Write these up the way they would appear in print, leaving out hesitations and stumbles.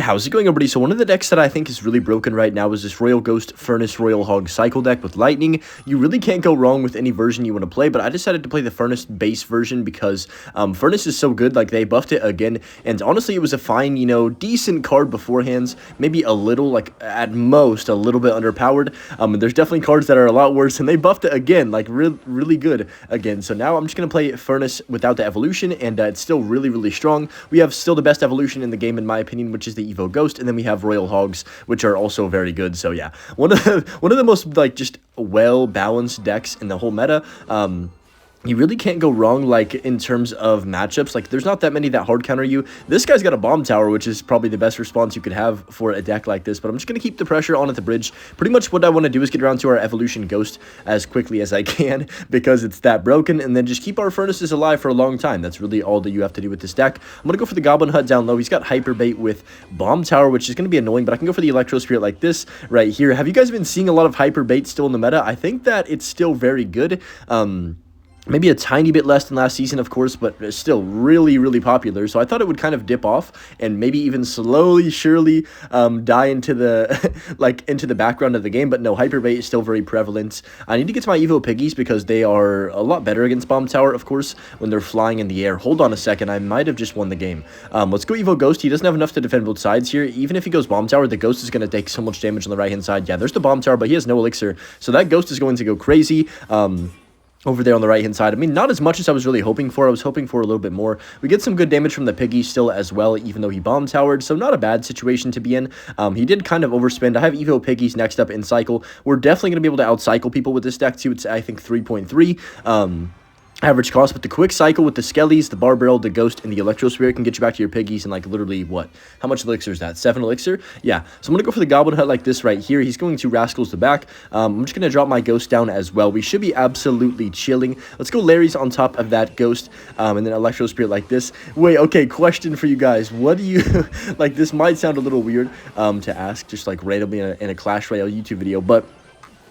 How's it going, everybody? So one of the decks that I think is really broken right now is this Royal Ghost Furnace Royal Hog Cycle deck with Lightning. You really can't go wrong with any version you want to play, but I decided to play the Furnace base version because Furnace is so good. Like, they buffed it again, and honestly, it was a fine, decent card beforehand. Maybe a little, like, at most, a little bit underpowered. There's definitely cards that are a lot worse, and they buffed it again, like, really good again. So now I'm just going to play Furnace without the evolution, and it's still really strong. We have still the best evolution in the game, in my opinion, which is the Evo Ghost, and then we have Royal Hogs, which are also very good. So yeah, one of the most, like, just well balanced decks in the whole meta. You really can't go wrong, like, in terms of matchups. Like, there's not that many that hard counter you. This guy's got a bomb tower, which is probably the best response you could have for a deck like this. But I'm just going to keep the pressure on at the bridge. Pretty much what I want to do is get around to our Evolution Ghost as quickly as I can because it's that broken. And then just keep our Furnaces alive for a long time. That's really all that you have to do with this deck. I'm going to go for the Goblin Hut down low. He's got Hyper Bait with Bomb Tower, which is going to be annoying. But I can go for the Electro Spirit like this right here. Have you guys been seeing a lot of Hyper Bait still in the meta? I think that it's still very good. Maybe a tiny bit less than last season, of course, but it's still really popular. So I thought it would kind of dip off and maybe even slowly, surely die into the into the background of the game. But no, Hyperbait is still very prevalent. I need to get to my Evo Piggies because they are a lot better against Bomb Tower, of course, when they're flying in the air. Hold on a second, I might have just won the game. Let's go Evo Ghost. He doesn't have enough to defend both sides here. Even if he goes Bomb Tower, the Ghost is going to take so much damage on the right-hand side. Yeah, there's the Bomb Tower, but he has no Elixir. So that Ghost is going to go crazy. Over there on the right-hand side. I mean, not as much as I was really hoping for. I was hoping for a little bit more. We get some good damage from the Piggy still as well, even though he bomb towered, so not a bad situation to be in. He did kind of overspend. I have Evo Piggies next up in cycle. We're definitely going to be able to outcycle people with this deck, too. It's, I think, 3.3. Average cost with the quick cycle with the Skellies, the Barbell, the Ghost, and the Electro Spirit can get you back to your Piggies in, like, literally, what? How much Elixir is that? 7 Elixir? Yeah. So I'm going to go for the Goblin Hut like this right here. He's going to Rascals the back. I'm just going to drop my Ghost down as well. We should be absolutely chilling. Let's go Larry's on top of that Ghost, and then Electro Spirit like this. Wait, okay, question for you guys. What do you... like, this might sound a little weird to ask, just, like, randomly in a Clash Royale YouTube video, but...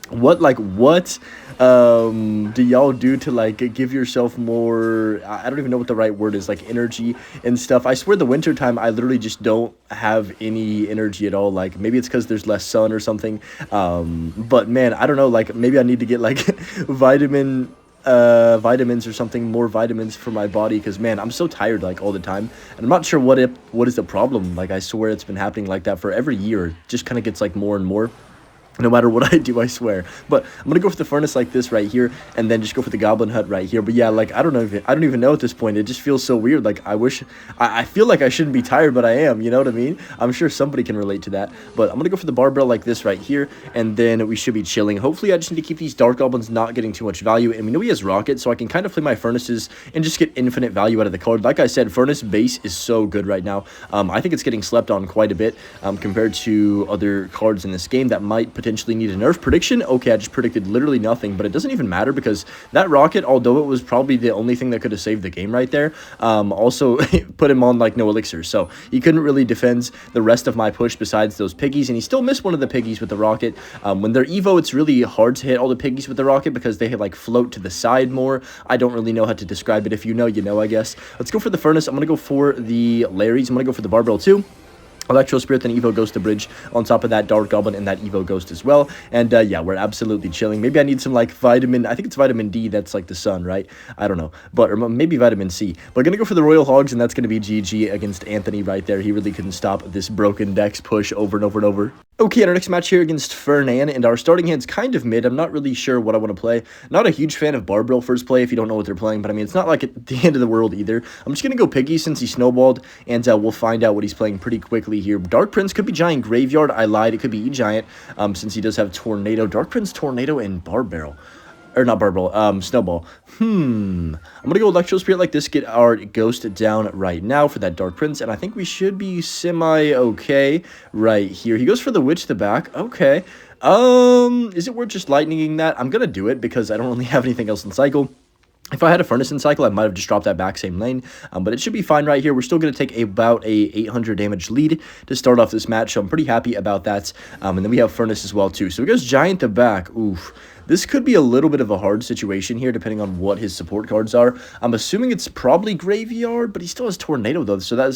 What do y'all do to, like, give yourself more, I don't even know what the right word is, like, energy and stuff? I swear the winter time, I literally just don't have any energy at all. Like, maybe it's because there's less sun or something. But, man, I don't know, like, maybe I need to get, like, vitamins or something, more vitamins for my body, because, man, I'm so tired, like, all the time, and I'm not sure what is the problem. Like, I swear it's been happening like that for every year. It just kind of gets, like, more and more. No matter what I do, I swear. But I'm gonna go for the Furnace like this right here, and then just go for the Goblin Hut right here. But yeah, like, I don't even know at this point. It just feels so weird. Like, I feel like I shouldn't be tired, but I am. You know what I mean? I'm sure somebody can relate to that. But I'm gonna go for the Barbell like this right here, and then we should be chilling. Hopefully, I just need to keep these Dark Goblins not getting too much value. And we know he has Rocket, so I can kind of play my Furnaces and just get infinite value out of the card. Like I said, Furnace base is so good right now. I think it's getting slept on quite a bit compared to other cards in this game that might potentially need a nerf. Prediction? Okay, I just predicted literally nothing, but it doesn't even matter because that Rocket, although it was probably the only thing that could have saved the game right there, also put him on, like, no Elixir, so he couldn't really defend the rest of my push besides those Piggies, and he still missed one of the Piggies with the Rocket. When they're Evo, it's really hard to hit all the Piggies with the Rocket because they, like, float to the side more. I don't really know how to describe it. If you know, you know, I guess. Let's go for the Furnace. I'm going to go for the Larrys. I'm going to go for the Barbell, too. Electro Spirit, then Evo Ghost to bridge on top of that Dark Goblin and that Evo Ghost as well. And yeah, we're absolutely chilling. Maybe I need some, like, vitamin, I think it's vitamin D, that's like the sun, right? I don't know, but or maybe vitamin C. But gonna go for the Royal Hogs, and that's gonna be GG against Anthony right there. He really couldn't stop this broken Dex push over and over and over. Okay, our next match here against Fernan, and our starting hand's kind of mid. I'm not really sure what I want to play. Not a huge fan of Barbell first play if you don't know what they're playing, but I mean, it's not like at the end of the world either. I'm just going to go Piggy since he snowballed, and we'll find out what he's playing pretty quickly here. Dark Prince could be Giant Graveyard. I lied. It could be E-Giant since he does have Tornado. Dark Prince, Tornado, and Barbell. Or not Barbell, Snowball. I'm going to go Electro Spirit like this, get our Ghost down right now for that Dark Prince, and I think we should be semi-okay right here. He goes for the Witch to the back. Okay. Is it worth just lightninging that? I'm going to do it because I don't really have anything else in cycle. If I had a Furnace in cycle, I might have just dropped that back same lane, but it should be fine right here. We're still going to take about a 800 damage lead to start off this match, so I'm pretty happy about that. And then we have Furnace as well, too. So he goes Giant the back. Oof. This could be a little bit of a hard situation here, depending on what his support cards are. I'm assuming it's probably Graveyard, but he still has Tornado, though, so that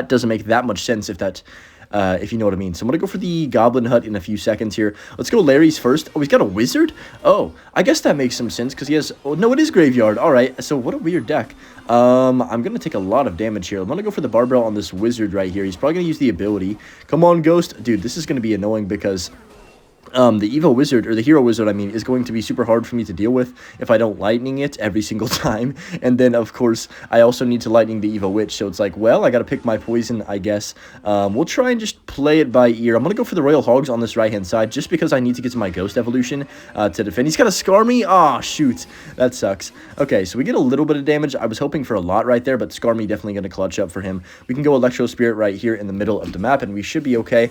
doesn't make that much sense if you know what I mean. So I'm going to go for the Goblin Hut in a few seconds here. Let's go Larry's first. Oh, he's got a Wizard? Oh, I guess that makes some sense because he has... Oh, no, it is Graveyard. All right, so what a weird deck. I'm going to take a lot of damage here. I'm going to go for the Barbell on this Wizard right here. He's probably going to use the ability. Come on, Ghost. Dude, this is going to be annoying because... the Evo Wizard, or the Hero Wizard, I mean, is going to be super hard for me to deal with if I don't Lightning it every single time. And then, of course, I also need to Lightning the Evo Witch. So it's like, well, I got to pick my poison, I guess. We'll try and just play it by ear. I'm going to go for the Royal Hogs on this right-hand side just because I need to get to my Ghost Evolution to defend. He's got to Scar me? Ah, shoot. That sucks. Okay, so we get a little bit of damage. I was hoping for a lot right there, but Scar me definitely going to clutch up for him. We can go Electro Spirit right here in the middle of the map, and we should be okay.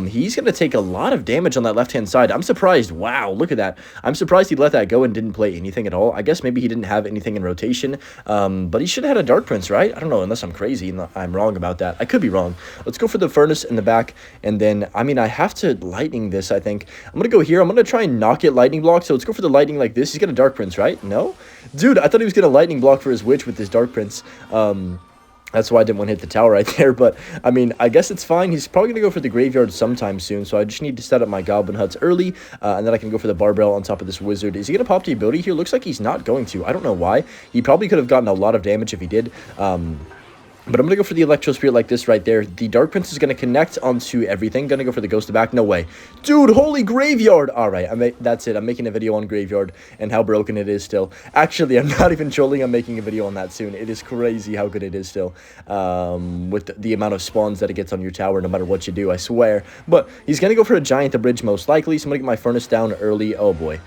He's going to take a lot of damage on that left-hand side. I'm surprised. Wow, look at that. I'm surprised he let that go and didn't play anything at all. I guess maybe he didn't have anything in rotation, but he should have had a Dark Prince, right? I don't know, unless I'm crazy and I'm wrong about that. I could be wrong. Let's go for the Furnace in the back, and then, I mean, I have to Lightning this, I think. I'm going to go here. I'm going to try and not get Lightning block, so let's go for the Lightning like this. He's got a Dark Prince, right? No? Dude, I thought he was going to Lightning block for his Witch with his Dark Prince. That's why I didn't want to hit the tower right there, but, I mean, I guess it's fine. He's probably going to go for the Graveyard sometime soon, so I just need to set up my Goblin Huts early, and then I can go for the Barbell on top of this Wizard. Is he going to pop the ability here? Looks like he's not going to. I don't know why. He probably could have gotten a lot of damage if he did. But I'm going to go for the Electro Spirit like this right there. The Dark Prince is going to connect onto everything. Going to go for the Ghost of Back. No way. Dude, holy Graveyard. All right, that's it. I'm making a video on Graveyard and how broken it is still. Actually, I'm not even trolling. I'm making a video on that soon. It is crazy how good it is still with the amount of spawns that it gets on your tower no matter what you do, I swear. But he's going to go for a Giant the Bridge most likely, so I'm going to get my Furnace down early. Oh, boy.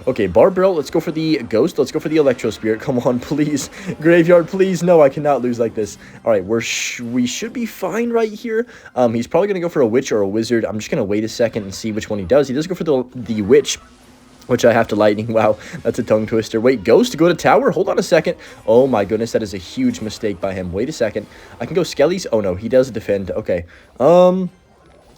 Okay, Barbell. Let's go for the Ghost. Let's go for the Electro Spirit. Come on, please. Graveyard, please. No, I cannot lose like this. All right, we should be fine right here. He's probably going to go for a Witch or a Wizard. I'm just going to wait a second and see which one he does. He does go for the Witch, which I have to Lightning. Wow, that's a tongue twister. Wait, Ghost, go to tower? Hold on a second. Oh my goodness, that is a huge mistake by him. Wait a second. I can go Skellies. Oh no, he does defend. Okay.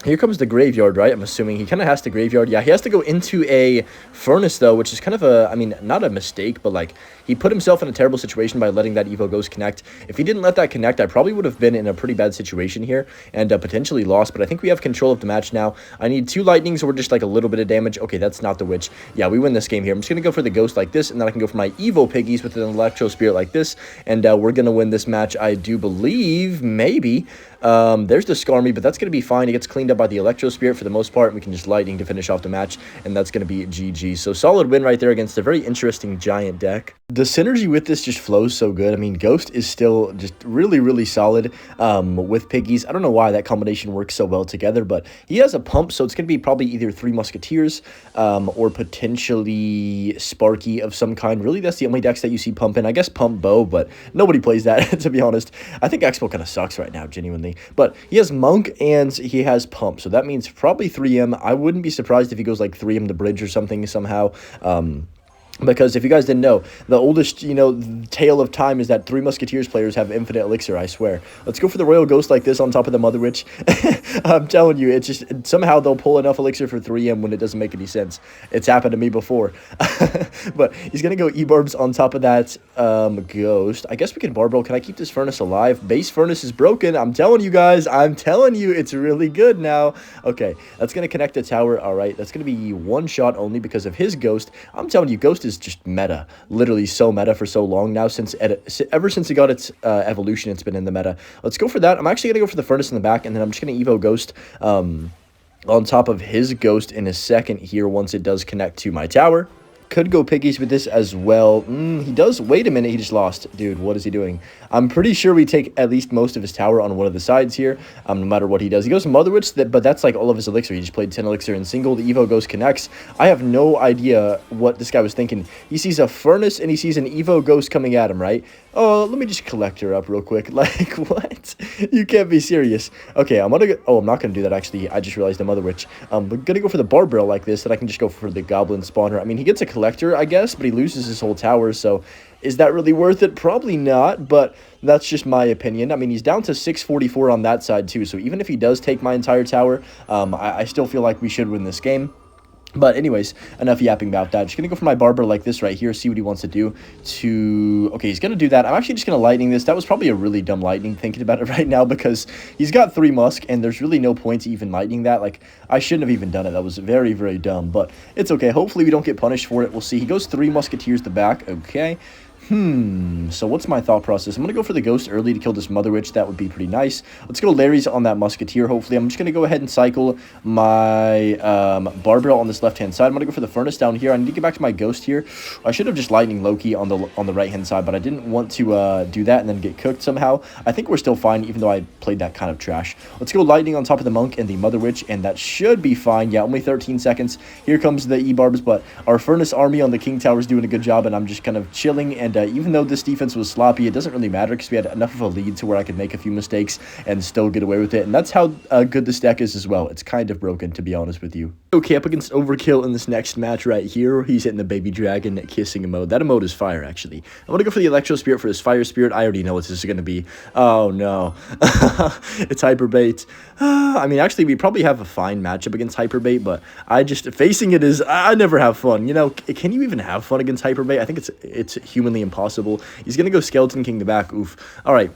Here comes the Graveyard, right? I'm assuming he kind of has to Graveyard. Yeah, he has to go into a Furnace, though, which is kind of a, I mean, not a mistake, but, like, he put himself in a terrible situation by letting that Evo Ghost connect. If he didn't let that connect, I probably would have been in a pretty bad situation here and potentially lost, but I think we have control of the match now. I need 2 Lightnings or just, like, a little bit of damage. Okay, that's not the Witch. Yeah, we win this game here. I'm just going to go for the Ghost like this, and then I can go for my Evo Piggies with an Electro Spirit like this, and we're going to win this match, I do believe, maybe. There's the Skarmy, but that's going to be fine. It gets cleaned up by the Electro Spirit for the most part. We can just Lightning to finish off the match, and that's going to be GG. So solid win right there against a very interesting Giant deck. The synergy with this just flows so good. I mean, Ghost is still just really, really solid with Piggies. I don't know why that combination works so well together, but he has a Pump, so it's going to be probably either 3 Musketeers or potentially Sparky of some kind. Really, that's the only decks that you see Pump in. I guess Pump Bow, but nobody plays that, to be honest. I think Expo kind of sucks right now, genuinely. But he has Monk and he has Pump, so that means probably 3M. I wouldn't be surprised if he goes like 3M the Bridge or something somehow. Because if you guys didn't know, the oldest, tale of time is that 3 Musketeers players have infinite elixir, I swear. Let's go for the Royal Ghost like this on top of the Mother Witch. I'm telling you, it's just, somehow they'll pull enough elixir for 3M when it doesn't make any sense. It's happened to me before. But he's going to go E-Barbs on top of that Ghost. I guess we can Barbell. Can I keep this Furnace alive? Base Furnace is broken. I'm telling you guys, it's really good now. Okay, that's going to connect the tower. All right, that's going to be 1 shot only because of his Ghost. I'm telling you, Ghost is just meta, literally so meta for so long now. Ever since it got its evolution, it's been in the meta. Let's go for that. I'm actually gonna go for the Furnace in the back, and then I'm just gonna Evo Ghost on top of his Ghost in a second here once it does connect to my tower. Could go Piggies with this as well. He does. Wait a minute. He just lost. Dude, what is he doing? I'm pretty sure we take at least most of his tower on one of the sides here, no matter what he does. He goes Mother Witch, but that's like all of his elixir. He just played 10 elixir in single. The Evo Ghost connects. I have no idea what this guy was thinking. He sees a Furnace and he sees an Evo Ghost coming at him, right? Oh, let me just collect her up real quick. Like, what? You can't be serious. Okay, I'm gonna go... Oh, I'm not gonna do that, actually. I just realized I'm Mother Witch. But gonna go for the barbell like this, that I can just go for the goblin spawner. I mean, he gets a collector, I guess, but he loses his whole tower, so... Is that really worth it? Probably not, but that's just my opinion. I mean, he's down to 644 on that side, too, so even if he does take my entire tower, I still feel like we should win this game. But anyways, enough yapping about that. Just going to go for my barber like this right here, see what he wants to do to... Okay, he's going to do that. I'm actually just going to lightning this. That was probably a really dumb lightning thinking about it right now because he's got 3 musk and there's really no point to even lightning that. Like, I shouldn't have even done it. That was very, very dumb, but it's okay. Hopefully we don't get punished for it. We'll see. He goes 3 musketeers to back. Okay. So what's my thought process? I'm going to go for the ghost early to kill this Mother Witch. That would be pretty nice. Let's go Larry's on that musketeer, hopefully. I'm just going to go ahead and cycle my barbell on this left-hand side. I'm going to go for the furnace down here. I need to get back to my ghost here. I should have just lightning Loki on the right-hand side, but I didn't want to do that and then get cooked somehow. I think we're still fine, even though I played that kind of trash. Let's go lightning on top of the monk and the Mother Witch, and that should be fine. Yeah, only 13 seconds. Here comes the E-barbs, but our furnace army on the King Tower is doing a good job, and I'm just kind of chilling, and even though this defense was sloppy, it doesn't really matter because we had enough of a lead to where I could make a few mistakes and still get away with it. And that's how good this deck is as well. It's kind of broken, to be honest with you. Okay, up against Overkill in this next match right here. He's hitting the Baby Dragon kissing emote. That emote is fire, actually. I'm going to go for the Electro Spirit for his Fire Spirit. I already know what this is going to be. Oh, no. It's Hyperbait. I mean, actually, we probably have a fine matchup against Hyperbait, but facing it is, I never have fun. You know, can you even have fun against Hyperbait? I think it's humanly impossible. He's going to go Skeleton King to back. Oof. All right.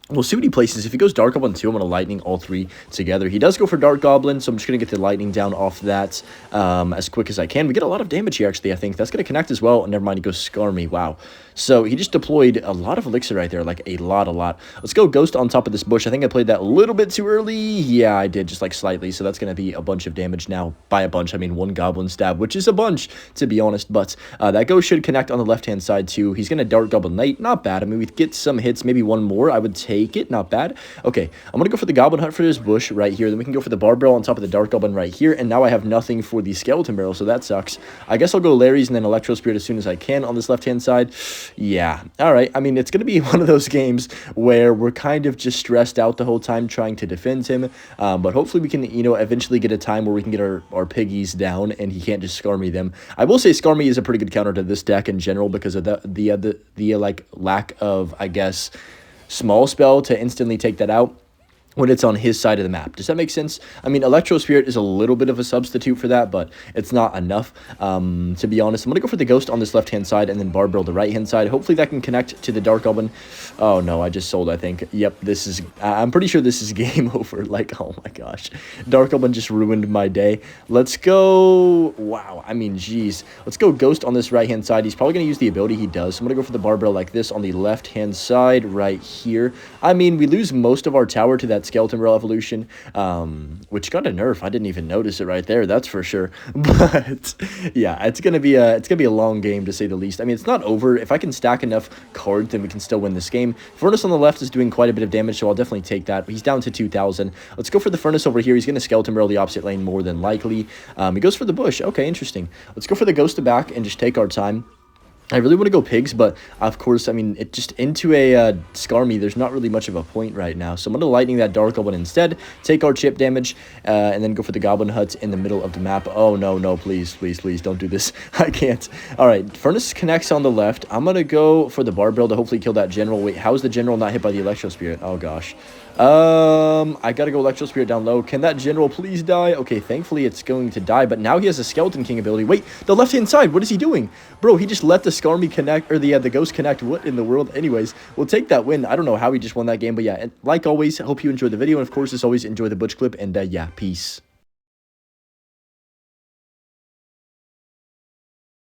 We'll see what he places. If he goes Dark Goblin 2, I'm going to Lightning all 3 together. He does go for Dark Goblin, so I'm just going to get the Lightning down off that as quick as I can. We get a lot of damage here, actually, I think. That's going to connect as well. Never mind, he goes Scar Me. Wow. So he just deployed a lot of Elixir right there, like a lot. Let's go Ghost on top of this bush. I think I played that a little bit too early. Yeah, I did, just like slightly. So that's going to be a bunch of damage now. By a bunch, I mean 1 Goblin Stab, which is a bunch, to be honest. But that Ghost should connect on the left-hand side, too. He's going to Dark Goblin Knight. Not bad. I mean, we get some hits, maybe 1 more. I would take it. Not bad. Okay, I'm going to go for the Goblin Hunt for this bush right here. Then we can go for the Barbell on top of the Dark Goblin right here. And now I have nothing for the Skeleton Barrel, so that sucks. I guess I'll go Larry's and then Electro Spirit as soon as I can on this left-hand side. Yeah. All right. I mean, it's going to be one of those games where we're kind of just stressed out the whole time trying to defend him. But hopefully we can, you know, eventually get a time where we can get our piggies down and he can't just Scar Me them. I will say Scar Me is a pretty good counter to this deck in general because of the like lack of, I guess, small spell to instantly take that out when it's on his side of the map. Does that make sense? I mean, Electro Spirit is a little bit of a substitute for that, but it's not enough, to be honest. I'm going to go for the Ghost on this left-hand side and then Barbell the right-hand side. Hopefully that can connect to the Dark Goblin. Oh, no, I just sold, I think. Yep, this is... I'm pretty sure this is game over. Like, oh my gosh. Dark Goblin just ruined my day. Let's go... Wow, I mean, geez. Let's go Ghost on this right-hand side. He's probably going to use the ability he does. So I'm going to go for the Barbell like this on the left-hand side right here. I mean, we lose most of our tower to that Skeleton Barrel evolution, which got a nerf. I didn't even notice it right there, that's for sure. But yeah, it's gonna be a long game to say the least. I mean, it's not over. If I can stack enough cards, then we can still win this game. Furnace on the left is doing quite a bit of damage, so I'll definitely take that. He's down to 2,000. Let's go for the Furnace over here. He's gonna Skeleton Barrel the opposite lane more than likely. He goes for the bush. Okay, interesting. Let's go for the Ghost to back and just take our time. I really want to go pigs, but of course, I mean, it just into a Scar Me, there's not really much of a point right now. So I'm going to Lightning that Dark Goblin instead, take our chip damage, and then go for the Goblin Hut in the middle of the map. Oh, no, please, don't do this. I can't. All right, Furnace connects on the left. I'm going to go for the Barbell to hopefully kill that General. Wait, how is the General not hit by the Electro Spirit? Oh, gosh. I gotta go Electro Spirit down low. Can that General please die? Okay, thankfully it's going to die, but now he has a Skeleton King ability. Wait, the left-hand side, what is he doing? Bro, he just let the Scar Me connect, or the Ghost connect. What in the world? Anyways, we'll take that win. I don't know how he just won that game, but yeah, and like always, hope you enjoyed the video, and of course, as always, enjoy the Butch clip, and yeah, peace.